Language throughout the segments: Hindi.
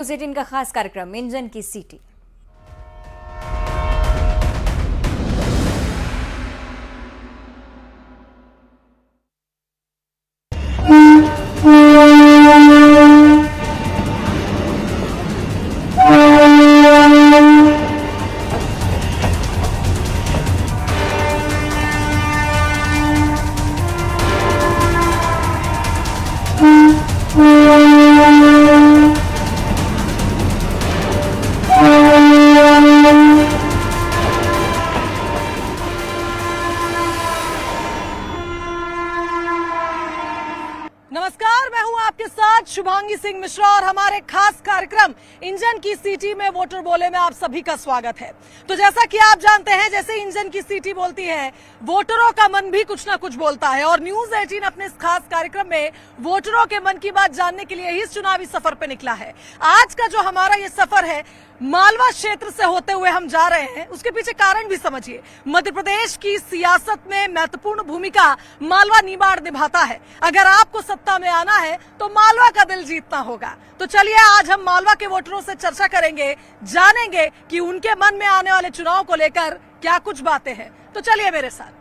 18 का खास कार्यक्रम इंजन की सीटी। नमस्कार, मैं हूं आपके साथ शुभांगी सिंह मिश्रा और हमारे खास कार्यक्रम इंजन की सीटी में वोटर बोले में आप सभी का स्वागत है। तो जैसा कि आप जानते हैं, जैसे इंजन की सीटी बोलती है, वोटरों का मन भी कुछ ना कुछ बोलता है और न्यूज 18 अपने इस खास कार्यक्रम में वोटरों के मन की बात जानने के लिए ही इस चुनावी सफर पे निकला है। आज का जो हमारा ये सफर है, मालवा क्षेत्र से होते हुए हम जा रहे हैं। उसके पीछे कारण भी समझिए। मध्य प्रदेश की सियासत में महत्वपूर्ण भूमिका मालवा निमाड़ निभाता है। अगर आपको सत्ता में आना है तो मालवा का दिल जीतना होगा। तो चलिए, आज हम मालवा के वोटरों से चर्चा करेंगे, जानेंगे कि उनके मन में आने वाले चुनाव को लेकर क्या कुछ बातें हैं। तो चलिए मेरे साथ।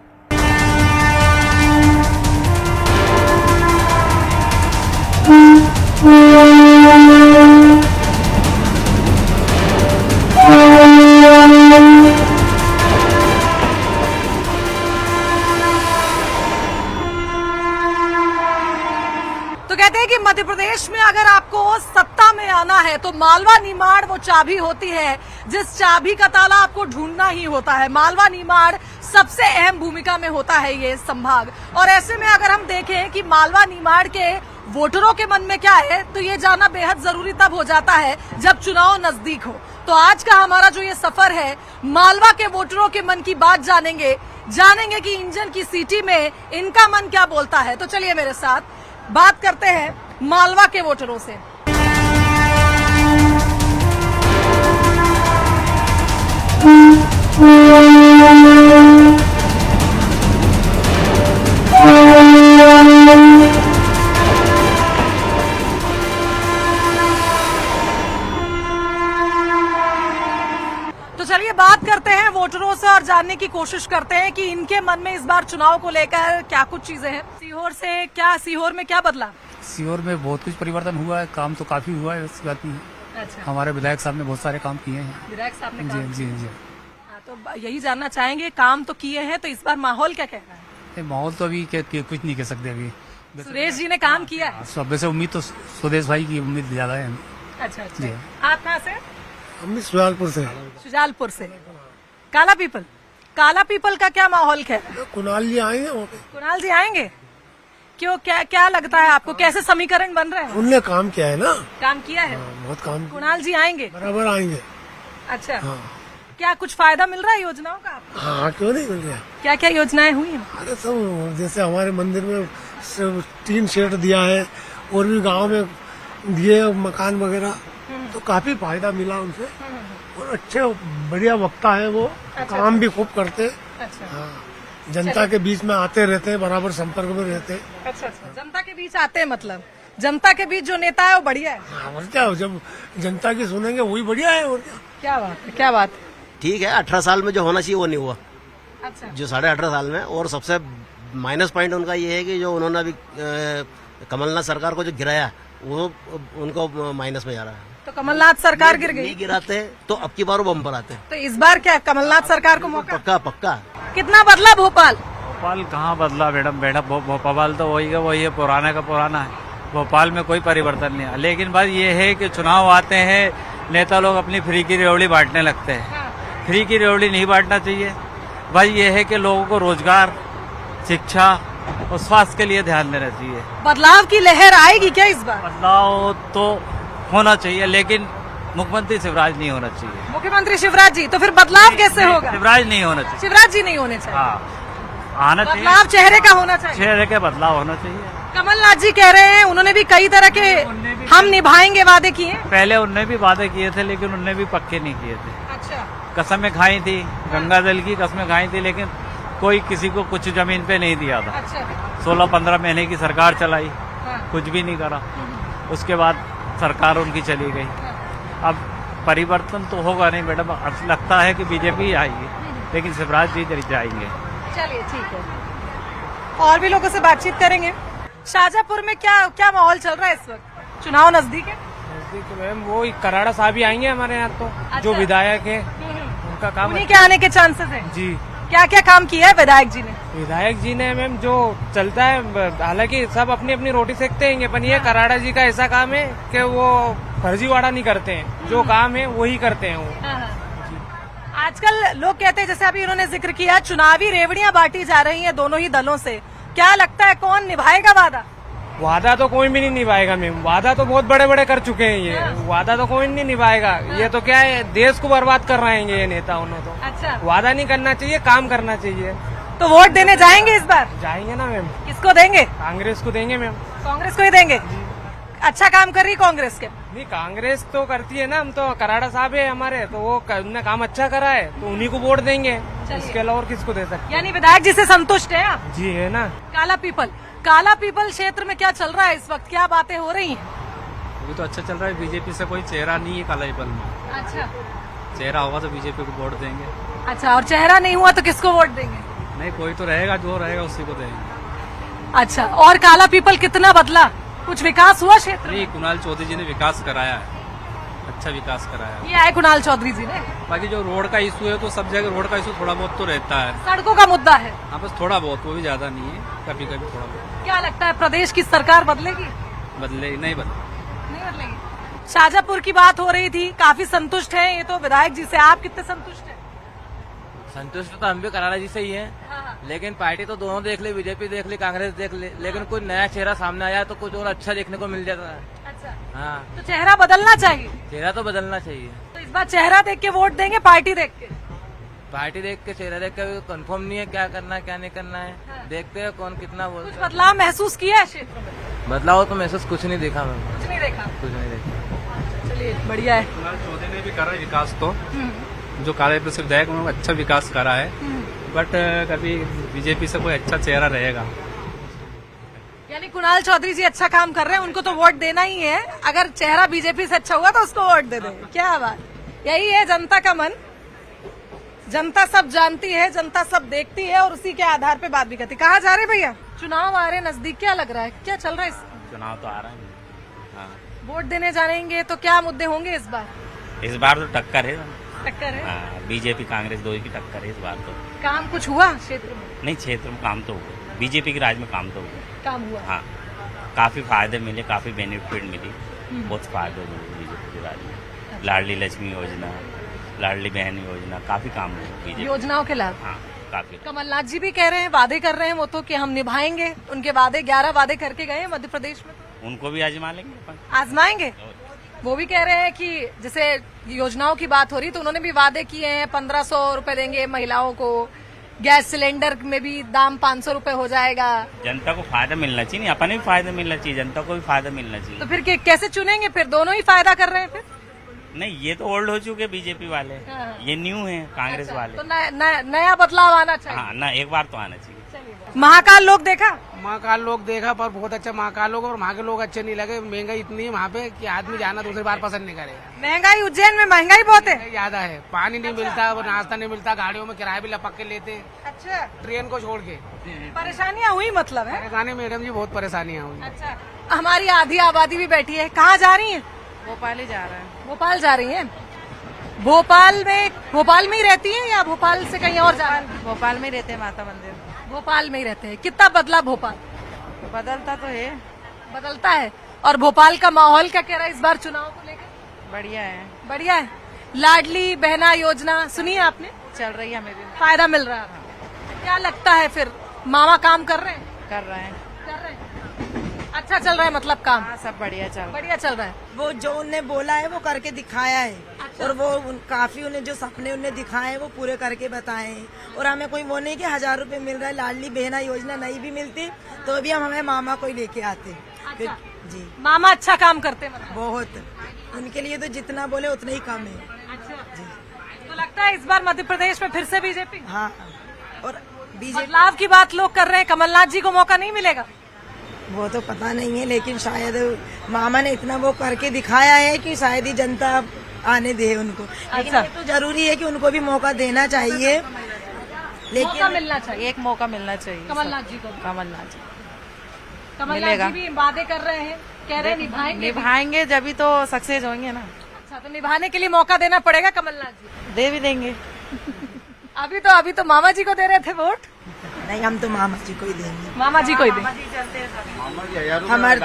तो कहते हैं कि मध्य प्रदेश में अगर आपको सत्ता में आना है तो मालवा निमाड़ वो चाबी होती है जिस चाबी का ताला आपको ढूंढना ही होता है। मालवा निमाड़ सबसे अहम भूमिका में होता है ये संभाग। और ऐसे में अगर हम देखें कि मालवा निमाड़ के वोटरों के मन में क्या है, तो ये जानना बेहद जरूरी तब हो जाता है जब चुनाव नजदीक हो। तो आज का हमारा जो ये सफर है, मालवा के वोटरों के मन की बात जानेंगे कि इंजन की सीटी में इनका मन क्या बोलता है। तो चलिए मेरे साथ बात करते हैं मालवा के वोटरों से। तो चलिए बात करते हैं वोटरों से और जानने की कोशिश करते हैं कि इनके मन में इस बार चुनाव को लेकर क्या कुछ चीजें हैं। सीहोर में क्या बदला? सीहोर में बहुत कुछ परिवर्तन हुआ है, काम तो काफी हुआ है, ऐसी बात नहीं है। अच्छा, हमारे विधायक साहब ने बहुत सारे काम किए हैं। विधायक साहब ने जी काम जी जी हाँ, तो यही जानना चाहेंगे, काम तो किए हैं, तो इस बार माहौल क्या कह रहा है? ये माहौल तो अभी कुछ नहीं कह सकते अभी। सुरेश जी ने काम किया है। सब से उम्मीद तो स्वदेश भाई की उम्मीद ज्यादा है। अच्छा अच्छा, जी। आप कहाँ से? हम सुजालपुर से। शुजालपुर से। काला पीपल का क्या माहौल है? कुणाल जी आएंगे वहाँ पे। कुणाल जी आएंगे? क्यों, क्या लगता है आपको, कैसे समीकरण बन रहे हैं? उनने काम किया है ना, काम किया है, बहुत काम किया। कुणाल जी आएंगे? बराबर आएंगे। अच्छा, हाँ क्या कुछ फायदा मिल रहा है योजनाओं का आपको? हाँ, क्यों नहीं मिल रहा? क्या क्या योजनाएं हुई हैं? अरे सब, जैसे हमारे मंदिर में टीन शेड दिया है और भी गांव में दिए मकान वगैरह, तो काफी फायदा मिला उनसे। और अच्छे बढ़िया वक्ता है वो। अच्छा, काम भी खूब करते। अच्छा हाँ, जनता के बीच में आते रहते हैं, बराबर संपर्क में रहते हैं। अच्छा, जनता के बीच आते हैं, मतलब जनता के बीच जो नेता है वो बढ़िया है। हाँ, और क्या, जब जनता की सुनेंगे वही बढ़िया है। और क्या बात है, क्या बात है। ठीक है, 18 साल में जो होना चाहिए वो नहीं हुआ, अच्छा, जो 18.5 साल में। और सबसे माइनस पॉइंट उनका ये है कि जो उन्होंने अभी कमलनाथ सरकार को जो गिराया, वो उनको माइनस में जा रहा है। तो कमलनाथ सरकार गिर गई, नहीं गिराते तो अब की बार वो बम पर आते। तो इस बार क्या कमलनाथ सरकार को मौका? पक्का पक्का। कितना बदला भोपाल? भोपाल कहाँ बदला मैडम, भोपाल तो वही का वही है, पुराना का पुराना है। भोपाल में कोई परिवर्तन नहीं है। लेकिन बात ये है कि चुनाव आते हैं, नेता लोग अपनी फ्री की रेवड़ी बांटने लगते हैं। फ्री की रेवड़ी नहीं बांटना चाहिए भाई। ये है कि लोगों को रोजगार, शिक्षा और स्वास्थ्य के लिए ध्यान देना चाहिए। बदलाव की लहर आएगी क्या इस बार? बदलाव तो होना चाहिए, लेकिन मुख्यमंत्री शिवराज नहीं होना चाहिए। मुख्यमंत्री शिवराज जी, तो फिर बदलाव कैसे होगा? शिवराज नहीं होना चाहिए। शिवराज जी नहीं होने चाहिए। हाँ, आना चाहिए, बदलाव चेहरे का होना चाहिए। चेहरे के बदलाव होना चाहिए। कमलनाथ जी कह रहे हैं, उन्होंने भी कई तरह के हम निभाएंगे वादे किए। पहले उनने भी वादे किए थे, लेकिन उनने भी पक्के नहीं किए थे। अच्छा, कसमें खाई थी, गंगा जल की कसमें खाई थी, लेकिन कोई किसी को कुछ जमीन पे नहीं दिया था। अच्छा, 16-15 महीने की सरकार चलाई, हाँ। कुछ भी नहीं करा। उसके बाद सरकार उनकी चली गई। अब परिवर्तन तो होगा नहीं मैडम, लगता है कि बीजेपी ही आएगी, लेकिन शिवराज जी जाएंगे। चलिए ठीक है, और भी लोगों से बातचीत करेंगे। शाहजहांपुर में क्या क्या माहौल चल रहा है इस वक्त? चुनाव नजदीक है। मैम वो कराड़ा साहब ही आएंगे हमारे यहाँ तो, जो विधायक है उनका काम उन्हीं के आने के चांसेस है। जी। क्या क्या काम किया है विधायक जी ने? विधायक जी ने मैम जो चलता है, हालांकि सब अपनी अपनी रोटी सेकते हैं, पर ये कराड़ा जी का ऐसा काम है कि वो फर्जीवाड़ा नहीं करते हैं, जो काम है वही करते हैं वो। आजकल लोग कहते हैं, जैसे अभी उन्होंने जिक्र किया, चुनावी रेवड़ियां बांटी जा रही हैं दोनों ही दलों से। क्या लगता है कौन निभाएगा वादा? वादा तो कोई भी नहीं निभाएगा मैम, वादा तो बहुत बड़े बड़े कर चुके हैं ये, वादा तो कोई नहीं निभाएगा। ये तो क्या है, देश को बर्बाद कर रहे हैं ये नेता, उन्होंने तो। अच्छा, वादा नहीं करना चाहिए, काम करना चाहिए। तो वोट देने जाएंगे इस बार? जाएंगे ना मैम, किसको देंगे? कांग्रेस को देंगे मैम। कांग्रेस को ही देंगे। अच्छा काम कर रही कांग्रेस के? नहीं, कांग्रेस तो करती है ना, हम तो कराड़ा साहब है हमारे, तो वो उन्होंने काम अच्छा करा है तो उन्हीं को वोट देंगे, इसके अलावा और किसको दे सकते? यानी विधायक जी से संतुष्ट है आप? जी है ना। काला पीपल क्षेत्र में क्या चल रहा है इस वक्त, क्या बातें हो रही हैं? अभी तो अच्छा चल रहा है, बीजेपी से कोई चेहरा नहीं है कालाईपल में। अच्छा, चेहरा होगा तो बीजेपी को वोट देंगे। अच्छा, और चेहरा नहीं हुआ तो किसको वोट देंगे? नहीं, कोई तो रहेगा, जो रहेगा उसी को देंगे। अच्छा, और काला पीपल कितना बदला? कुछ विकास हुआ क्षेत्र में? नहीं, कुणाल चौधरी जी ने विकास कराया है, अच्छा विकास कराया है। ये आए कुणाल चौधरी जी ने। बाकी जो रोड का इशू है तो सब जगह रोड का इशू थोड़ा बहुत तो रहता है। सड़कों का मुद्दा है। हाँ, बस थोड़ा बहुत, वो भी ज्यादा नहीं है, कभी कभी थोड़ा बहुत। क्या लगता है प्रदेश की सरकार बदलेगी? बदले नहीं नहीं बदलेगी। शाहजहांपुर की बात हो रही थी, काफी संतुष्ट हैं ये तो विधायक जी से, आप कितने संतुष्ट हैं? संतुष्ट तो हम भी कराड़ा जी से ही हैं, लेकिन पार्टी तो दोनों देख ले, बीजेपी देख ले, कांग्रेस देख ले, लेकिन कोई नया चेहरा सामने आया तो कुछ और अच्छा देखने को मिल जाता है। अच्छा, हाँ, तो चेहरा बदलना चाहिए। चेहरा तो बदलना चाहिए। तो इस बार चेहरा देख के वोट देंगे, पार्टी देख के? पार्टी देख के, चेहरा देख के कंफर्म नहीं है क्या करना है क्या नहीं करना है, देखते हैं कौन कितना कुछ बोलता है। बदलाव महसूस किया है क्षेत्र में? बदलाव तो महसूस कुछ नहीं देखा मैम, कुछ नहीं देखा। कुछ नहीं देखा। चलिए बढ़िया है। कुणाल चौधरी ने भी करा विकास, तो जो कालाईपल से विधायक उन्होंने अच्छा विकास करा है, बट कभी बीजेपी से कोई अच्छा चेहरा रहेगा। यानी कुणाल चौधरी जी अच्छा काम कर रहे हैं, उनको तो वोट देना ही है। अगर चेहरा बीजेपी से अच्छा हुआ तो उसको वोट दे देंगे। क्या बात, यही है जनता का मन। जनता सब जानती है, जनता सब देखती है और उसी के आधार पे बात भी करती है। कहाँ जा रहे भैया? चुनाव आ रहे नजदीक, क्या लग रहा है, क्या चल रहा है? चुनाव तो आ रहा है, वोट देने जाएंगे तो क्या मुद्दे होंगे इस बार? इस बार तो टक्कर है, टक्कर है। बीजेपी कांग्रेस दो ही की टक्कर है इस बार तो। काम कुछ हुआ क्षेत्र में? नहीं, क्षेत्र में काम तो हुआ, बीजेपी के राज में काम तो हुआ। काम हुआ। हाँ, काफी फायदे मिले, काफी बेनिफिट मिली, बहुत फायदे हुए बीजेपी के राज में। लाडली लक्ष्मी योजना, लाडली बहन योजना, काफी काम हुए बीजेपी। योजनाओं के लाभ। हाँ, काफी। कमलनाथ जी भी कह रहे हैं, वादे कर रहे हैं वो तो, कि हम निभाएंगे उनके वादे। 11 वादे करके गए मध्य प्रदेश में, उनको भी आजमा लेंगे अपन। आजमाएंगे। वो भी कह रहे हैं कि जैसे योजनाओं की बात हो रही तो उन्होंने भी वादे किए हैं, 1500 रुपए देंगे महिलाओं को, गैस सिलेंडर में भी दाम 500 रुपए हो जाएगा। जनता को फायदा मिलना चाहिए, नहीं अपन भी फायदा मिलना चाहिए, जनता को भी फायदा मिलना चाहिए। तो फिर कैसे चुनेंगे? फिर दोनों ही फायदा कर रहे हैं फिर। नहीं, ये तो ओल्ड हो चुके बीजेपी वाले, हाँ। ये न्यू है कांग्रेस अच्छा, वाले। तो नया बदलाव आना चाहिए। हाँ ना, एक बार तो आना चाहिए। महाकाल लोग देखा? महाकाल लोग देखा, पर बहुत अच्छा महाकाल लोग, और वहाँ के लोग अच्छे नहीं लगे। महंगाई इतनी है वहाँ पे कि आदमी जाना दूसरी बार पसंद नहीं करेगा। महंगाई, उज्जैन में महंगाई बहुत है। ज्यादा है, पानी नहीं मिलता, वो नाश्ता नहीं मिलता, गाड़ियों में किराया भी लपक के लेते, अच्छा, ट्रेन को छोड़ के। परेशानियां हुई मतलब है? परेशानी मैडम जी, बहुत परेशानियाँ हुई। अच्छा, हमारी आधी आबादी भी बैठी है। कहाँ जा रही है? भोपाल ही जा रहा है। भोपाल जा रही है। भोपाल में ही रहती है या भोपाल से कहीं और जा रही है? भोपाल में ही रहते हैं, माता मंदिर भोपाल में ही रहते हैं। कितना बदला भोपाल? बदलता तो है, बदलता है। और भोपाल का माहौल क्या कह रहा है इस बार चुनाव को लेकर? बढ़िया है, बढ़िया है। लाडली बहना योजना सुनी है आपने? चल रही है, हमें भी फायदा मिल रहा है। क्या लगता है फिर, मामा काम कर रहे हैं? कर रहे हैं। अच्छा चल रहा है मतलब काम? हाँ, सब बढ़िया चल रहा है। बढ़िया चल रहा है। वो जो उन्हें बोला है वो करके दिखाया है। अच्छा। और वो काफी उन्हें जो सपने उन्हें दिखाए हैं वो पूरे करके बताए हैं। और हमें कोई वो नहीं कि 1000 रुपए मिल रहा है, लाडली बहना योजना नहीं भी मिलती तो भी हम हमें मामा को ही लेके आते। अच्छा। जी, मामा अच्छा काम करते मतलब? बहुत, उनके लिए तो जितना बोले उतना ही कम है। अच्छा जी। तो लगता है इस बार मध्य प्रदेश में फिर से बीजेपी? हाँ, और बीजेपी बदलाव की बात लोग कर रहे हैं, कमलनाथ जी को मौका नहीं मिलेगा? वो तो पता नहीं है, लेकिन शायद मामा ने इतना वो करके दिखाया है कि शायद ही जनता आने दे उनको। लेकिन ये तो जरूरी है कि उनको भी मौका देना चाहिए, लेकिन मौका मिलना चाहिए एक मौका मिलना चाहिए कमलनाथ जी को। कमलनाथ जी कमलनाथ मिलेगा। जी भी वादे कर रहे हैं, कह रहे हैं निभाएंगे। निभाएंगे जब ही तो सक्सेस होंगे ना। अच्छा, तो निभाने के लिए मौका देना पड़ेगा कमलनाथ जी। दे भी देंगे। अभी तो मामा जी को दे रहे थे वोट। नहीं, हम तो मामा जी को ही देंगे। मामा जी को ही दें। हमारे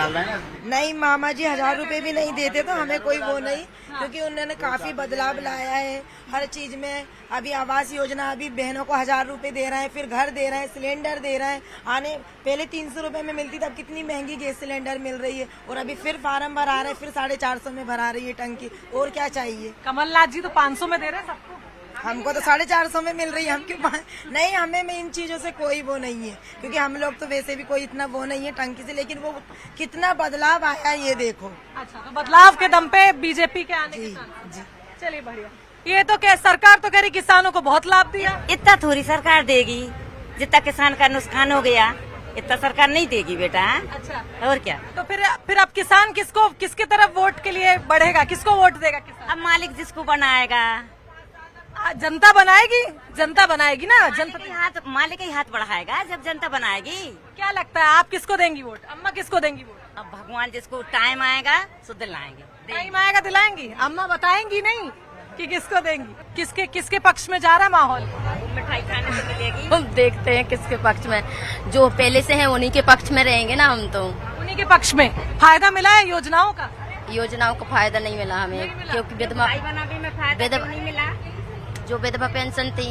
नहीं, मामा जी 1000 रुपए भी नहीं देते तो हमें कोई वो नहीं, क्योंकि उन्होंने काफी बदलाव लाया है हर चीज में। अभी आवास योजना, अभी बहनों को 1000 रुपए दे रहे हैं, फिर घर दे रहे हैं, सिलेंडर दे रहे हैं। आने पहले 300 रुपए में मिलती थी, अब कितनी महंगी गैस सिलेंडर मिल रही है। और अभी फिर फार्म भरा रहे हैं, फिर 450 में भरा रही है टंकी। और क्या चाहिए? कमलनाथ जी तो 500 में दे रहे हैं सबको। हमको तो 450 में मिल रही है, हम क्यों नहीं, हमें इन चीजों से कोई वो नहीं है, क्योंकि हम लोग तो वैसे भी कोई इतना वो नहीं है टंकी से। लेकिन वो कितना बदलाव आया है ये देखो। अच्छा, तो बदलाव के दम पे बीजेपी के आने के साथ। जी। चलिए बढ़िया। ये तो क्या सरकार तो कह रही किसानों को बहुत लाभ दिया। इतना थोड़ी सरकार देगी, जितना किसान का नुकसान हो गया इतना सरकार नहीं देगी बेटा। अच्छा, और क्या? तो फिर अब किसान किसके तरफ वोट के लिए बढ़ेगा, किसको वोट देगा किसान? अब मालिक जिसको बनाएगा, जनता बनाएगी ना। मालिक ही हाथ बढ़ाएगा जब जनता बनाएगी। क्या लगता है आप किसको देंगी वोट? अम्मा किसको देंगी वोट? अब भगवान जिसको टाइम आएगा सो दिलाएंगे। टाइम आएगा दिलाएंगी। अम्मा बताएंगी नहीं कि किसको देंगी। किसके पक्ष में जा रहा माहौल? मिठाई खाने को मिलेगी। हम देखते हैं किसके पक्ष में, जो पहले से हैं उन्हीं के पक्ष में रहेंगे ना। हम तो उन्हीं के पक्ष में। फायदा मिला है योजनाओं का? योजनाओं का फायदा नहीं मिला हमें, क्योंकि मिला जो विधवा पेंशन थी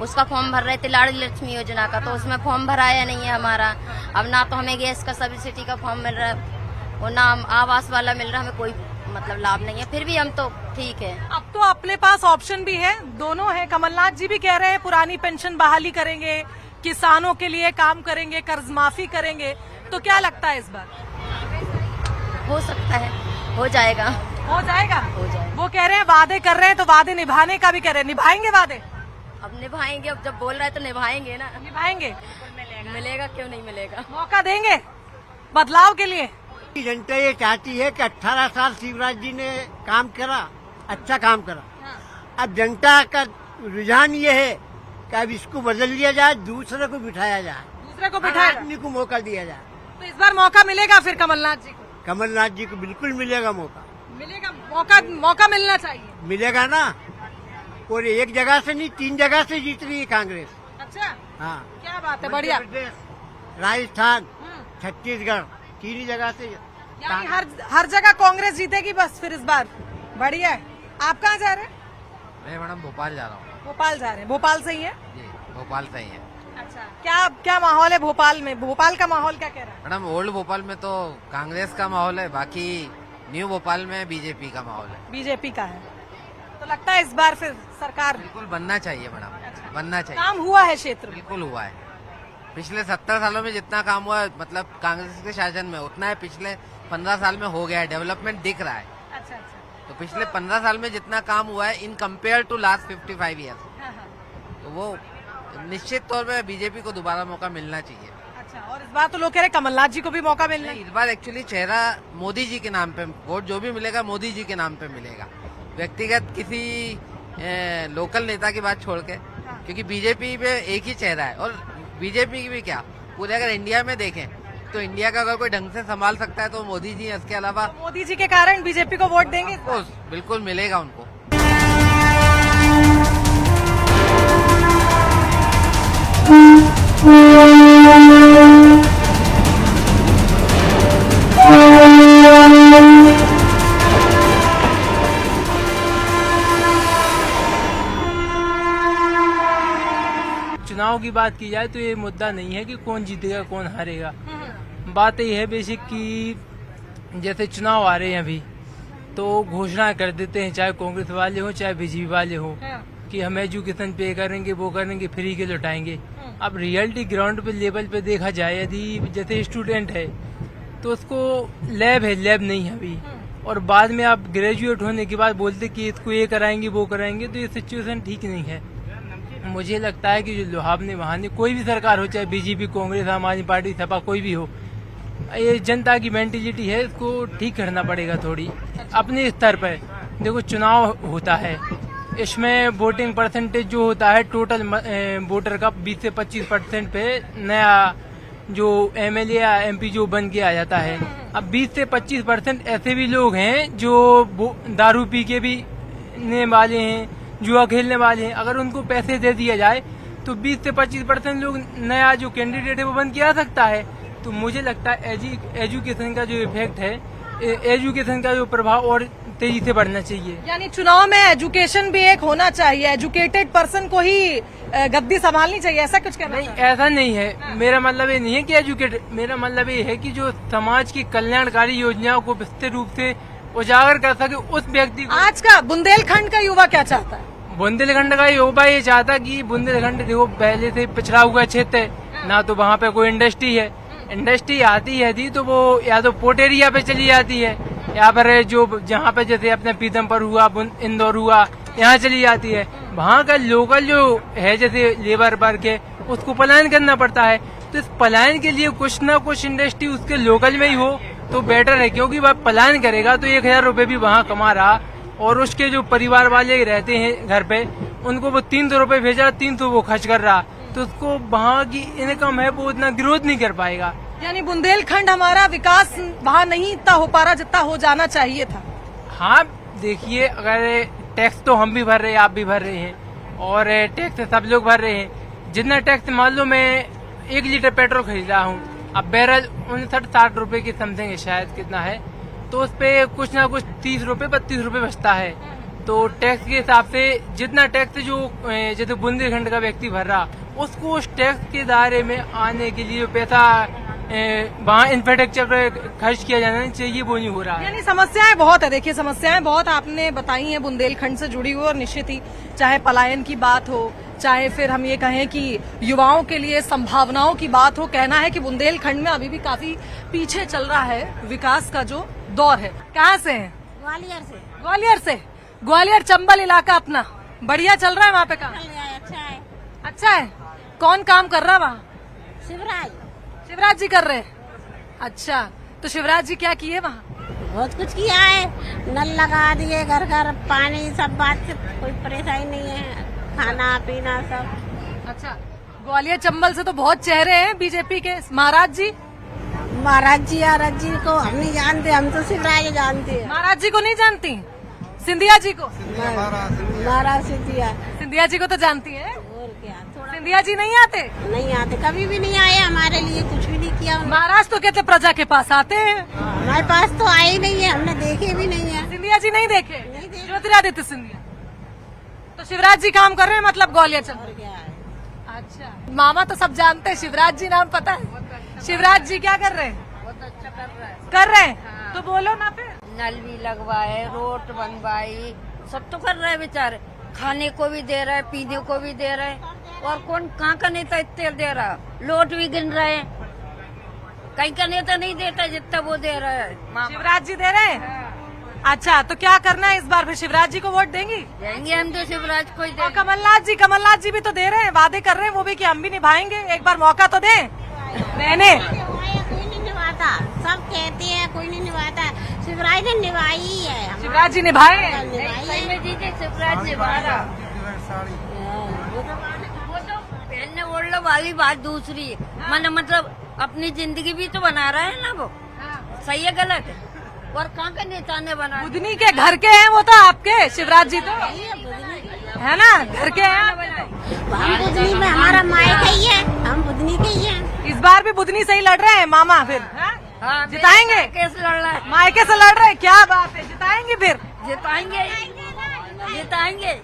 उसका फॉर्म भर रहे थे, लाडली लक्ष्मी योजना का, तो उसमें फॉर्म भराया नहीं है हमारा। अब ना तो हमें गैस का सब्सिडी का फॉर्म मिल रहा है और ना आवास वाला मिल रहा है, हमें कोई मतलब लाभ नहीं है। फिर भी हम तो ठीक है। अब तो अपने पास ऑप्शन भी है, दोनों है। कमलनाथ जी भी कह रहे हैं पुरानी पेंशन बहाली करेंगे, किसानों के लिए काम करेंगे, कर्ज माफी करेंगे। तो क्या लगता है इस बार? हो सकता है, हो जाएगा। हो जाएगा। वो कह रहे हैं वादे कर रहे हैं, तो वादे निभाने का भी कह रहे हैं। निभाएंगे वादे? अब निभाएंगे, अब जब बोल रहे हैं तो निभाएंगे ना। निभाएंगे। मिलेगा क्यों नहीं मिलेगा? मौका देंगे बदलाव के लिए। जनता ये चाहती है कि 18 साल शिवराज जी ने काम करा, अच्छा काम करा। अब जनता का रुझान ये है कि अब इसको बदल लिया जाए, दूसरे को बिठाया जाए, दूसरे को बिठाया, आदमी को मौका दिया जाए। तो इस बार मौका मिलेगा फिर कमलनाथ जी को? कमलनाथ जी को बिल्कुल मिलेगा मौका। मिलेगा मौका मिलना चाहिए। मिलेगा ना। और एक जगह से नहीं, 3 जगह से जीत रही है कांग्रेस। अच्छा, हाँ, क्या बात है, बढ़िया। राजस्थान, छत्तीसगढ़, 3 ही जगह से। यानी हर जगह कांग्रेस जीतेगी बस फिर इस बार। बढ़िया है। आप कहाँ जा रहे हैं? मैं मैडम भोपाल जा रहा हूँ। भोपाल जा रहे हैं। भोपाल सही है? जी, भोपाल सही है। अच्छा, क्या माहौल है भोपाल में? भोपाल का माहौल क्या कह रहा है? मैडम ओल्ड भोपाल में तो कांग्रेस का माहौल है, बाकी न्यू भोपाल में बीजेपी का माहौल है। बीजेपी का है। तो लगता है इस बार फिर सरकार बिल्कुल बनना चाहिए मैडम, बनना चाहिए। काम हुआ है क्षेत्र में? बिल्कुल हुआ है। पिछले 70 सालों में जितना काम हुआ है, मतलब कांग्रेस के शासन में, उतना है पिछले 15 साल में हो गया है। डेवलपमेंट दिख रहा है। अच्छा। तो पिछले 15 साल में जितना काम हुआ है in compare to last 55 years, तो वो निश्चित तौर पे बीजेपी को दोबारा मौका मिलना चाहिए। अच्छा, और इस बार तो लोग कह रहे कमलनाथ जी को भी मौका मिलना है। इस बार एक्चुअली चेहरा मोदी जी के नाम पे, वोट जो भी मिलेगा मोदी जी के नाम पे मिलेगा, व्यक्तिगत किसी लोकल नेता की बात छोड़ के। क्योंकि बीजेपी पे एक ही चेहरा है, और बीजेपी की भी क्या, पूरे अगर इंडिया में देखें तो इंडिया का अगर कोई ढंग से संभाल सकता है तो मोदी जी है। इसके अलावा मोदी जी के कारण बीजेपी को वोट देंगे? बिल्कुल मिलेगा उनको। चुनाव की बात की जाए तो ये मुद्दा नहीं है कि कौन जीतेगा कौन हारेगा। बात ये है बेसिक कि जैसे चुनाव आ रहे हैं अभी, तो घोषणा कर देते हैं, चाहे कांग्रेस वाले हो चाहे बीजेपी वाले हो, कि हम एजुकेशन पे करेंगे, वो करेंगे, फ्री के लौटाएंगे। अब रियलिटी ग्राउंड पे लेवल पे देखा जाए, यदि जैसे स्टूडेंट है तो उसको लैब है, लैब नहीं है अभी, और बाद में आप ग्रेजुएट होने के बाद बोलते कि इसको ये कराएंगे वो कराएंगे, तो ये सिचुएशन ठीक नहीं है। मुझे लगता है कि जो लुहावने वहाने कोई भी सरकार हो, चाहे बीजेपी, कांग्रेस, आम आदमी पार्टी, सपा, कोई भी हो, ये जनता की मेंटेलिटी है, इसको ठीक करना पड़ेगा थोड़ी अपने स्तर पर। देखो चुनाव होता है, इसमें वोटिंग परसेंटेज जो होता है टोटल वोटर का 20 से 25% पे नया जो एमएलए या एमपी जो बन के आ जाता है। अब 20 से 25% ऐसे भी लोग हैं जो दारू पी के भी ने वाले हैं, जुआ खेलने वाले हैं। अगर उनको पैसे दे दिया जाए तो 20 से 25% लोग नया जो कैंडिडेट है वो बन के आ सकता है। तो मुझे लगता है एजुकेशन का जो इफेक्ट है, एजुकेशन का जो प्रभाव और तेजी से बढ़ना चाहिए। यानी चुनाव में एजुकेशन भी एक होना चाहिए, एजुकेटेड पर्सन को ही गद्दी संभालनी चाहिए, ऐसा कुछ कहना नहीं, ऐसा नहीं है। मेरा मतलब ये नहीं है कि एजुकेटेड, मेरा मतलब ये है कि जो समाज की कल्याणकारी योजनाओं को विस्तृत रूप से उजागर कर सके उस व्यक्ति को। आज का बुंदेलखंड का युवा क्या चाहता है? बुंदेलखंड का युवा ये चाहता कि बुंदेलखंड देखो पहले से पिछड़ा हुआ क्षेत्र है ना, तो वहाँ पे कोई इंडस्ट्री है, इंडस्ट्री आती है थी तो वो या तो पोर्ट एरिया पे चली जाती है या फिर जो जहाँ पे जैसे अपने पीतमपुर हुआ, इंदौर हुआ, यहाँ चली जाती है। वहाँ का लोकल जो है जैसे लेबर वर्ग है उसको पलायन करना पड़ता है। तो इस पलायन के लिए कुछ न कुछ इंडस्ट्री उसके लोकल में ही हो तो बेटर है, क्योंकि वह पलायन करेगा तो 1000 रुपए भी वहाँ कमा रहा और उसके जो परिवार वाले रहते हैं घर पे उनको वो 300 रुपए भेजा, 300 वो खर्च कर रहा, तो उसको वहाँ की इनकम है वो उतना ग्रोथ नहीं कर पाएगा। यानी बुंदेलखंड हमारा विकास वहाँ नहीं इतना हो पा रहा जितना हो जाना चाहिए था। हाँ देखिए, अगर टैक्स तो हम भी भर रहे हैं, आप भी भर रहे हैं और टैक्स सब लोग भर रहे हैं। जितना टैक्स मान लो मैं 1 लीटर पेट्रोल खरीद रहा हूँ, अब बैरल 59-60 रुपए की समथिंग है शायद, कितना है, तो उस पे कुछ ना कुछ 30 रुपए 32 रुपए बचता है। तो टैक्स के हिसाब से जितना टैक्स जो जैसे बुंदेलखंड का व्यक्ति भर रहा उसको उस टैक्स के दायरे में आने के लिए जो पैसा वहाँ इंफ्रास्ट्रक्चर खर्च किया जाना चाहिए वो नहीं हो रहा है। यानी समस्याएं बहुत है। देखिए समस्याएं बहुत आपने बताई हैं बुंदेलखंड से जुड़ी हुई, और निश्चित ही चाहे पलायन की बात हो, चाहे फिर हम ये कहें कि युवाओं के लिए संभावनाओं की बात हो, कहना है कि बुंदेलखंड में अभी भी काफी पीछे चल रहा है विकास का जो दौर है। कहाँ से है? ग्वालियर से। ग्वालियर से। ग्वालियर चंबल इलाका अपना बढ़िया चल रहा है वहाँ पे काम? अच्छा है। अच्छा है। कौन काम कर रहा है वहाँ? शिवराज। शिवराज जी कर रहे हैं। अच्छा, तो शिवराज जी क्या किए वहाँ? बहुत कुछ किया है, नल लगा दिए, घर घर पानी, सब बात से कोई परेशानी नहीं है, खाना पीना सब। अच्छा, ग्वालियर चंबल से तो बहुत चेहरे हैं बीजेपी के। महाराज जी को हम नहीं जानते, हम तो शिवराज जानते हैं। महाराज जी को नहीं जानती? सिंधिया जी को? महाराज सिंधिया जी को तो जानती है। और क्या, सिंधिया जी नहीं आते? नहीं आते, कभी भी नहीं आए, हमारे लिए कुछ भी नहीं किया। महाराज तो कहते प्रजा के पास आते हैं। हमारे पास तो आए ही नहीं है, हमने देखे भी नहीं है। सिंधिया जी नहीं देखे? ज्योतिरादित्य सिंधिया। तो शिवराज जी काम कर रहे हैं मतलब ग्वालियर चंबल। अच्छा, मामा तो सब जानते हैं, शिवराज जी नाम पता है? शिवराज जी क्या कर रहे हैं? बहुत अच्छा कर रहे हैं तो बोलो ना फिर। नल भी लगवाए, रोड बनवाई, सब तो कर रहे हैं बेचारे। खाने को भी दे रहे, पीने को भी दे रहे, और कौन कहाँ का नेता इतने दे रहा? लोट भी गिन रहे हैं, कहीं का नेता नहीं देता जितना वो दे रहा है। शिवराज जी दे रहे हैं। अच्छा, तो क्या करना है इस बार? फिर शिवराज जी को वोट देंगी? देंगे हम तो शिवराज को ही और देंगे। कमलनाथ जी भी तो दे रहे हैं, वादे कर रहे हैं वो भी कि हम भी निभाएंगे। एक बार मौका तो दें। मैंने कोई नहीं निभाता, सब कहते हैं कोई नहीं निभाता, शिवराज ने निभाई ही है। शिवराज जी निभाए हैं। सही में जीते शिवराज निभा रहा। वो तो पहले बोल लो, वाली बात दूसरी है। मतलब अपनी जिंदगी भी तो बना रहा है ना वो, सही है गलत है? और कहाँ के नेता ने बना? बुधनी के घर के हैं वो तो आपके शिवराज जी तो, है ना, घर के हैं। हम बुधनी में, हमारा मायका ही है, हम बुधनी के ही हैं। इस बार भी बुधनी से ही लड़ रहे हैं मामा फिर? हाँ, जिताएंगे? कैसे लड़ रहा है? मायके से लड़ रहे हैं, क्या बात है, जिताएंगे फिर? जिताएंगे, जिताएंगे।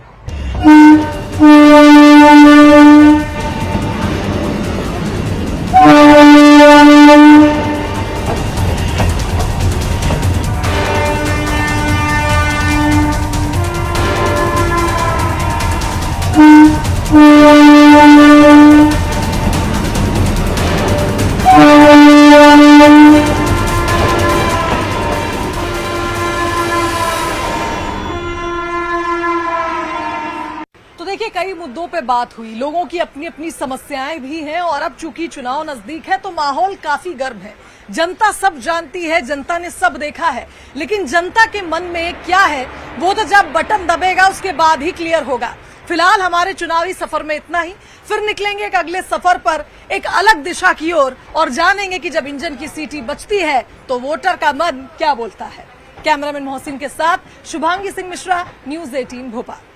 देखिए, कई मुद्दों पे बात हुई, लोगों की अपनी अपनी समस्याएं भी हैं और अब चूंकि चुनाव नजदीक है तो माहौल काफी गर्म है। जनता सब जानती है, जनता ने सब देखा है, लेकिन जनता के मन में क्या है वो तो जब बटन दबेगा उसके बाद ही क्लियर होगा। फिलहाल हमारे चुनावी सफर में इतना ही, फिर निकलेंगे एक अगले सफर पर एक अलग दिशा की ओर और जानेंगे कि जब इंजन की सीटी बजती है तो वोटर का मन क्या बोलता है। कैमरामैन मोहसिन के साथ शुभांगी सिंह मिश्रा, न्यूज़ 18 भोपाल।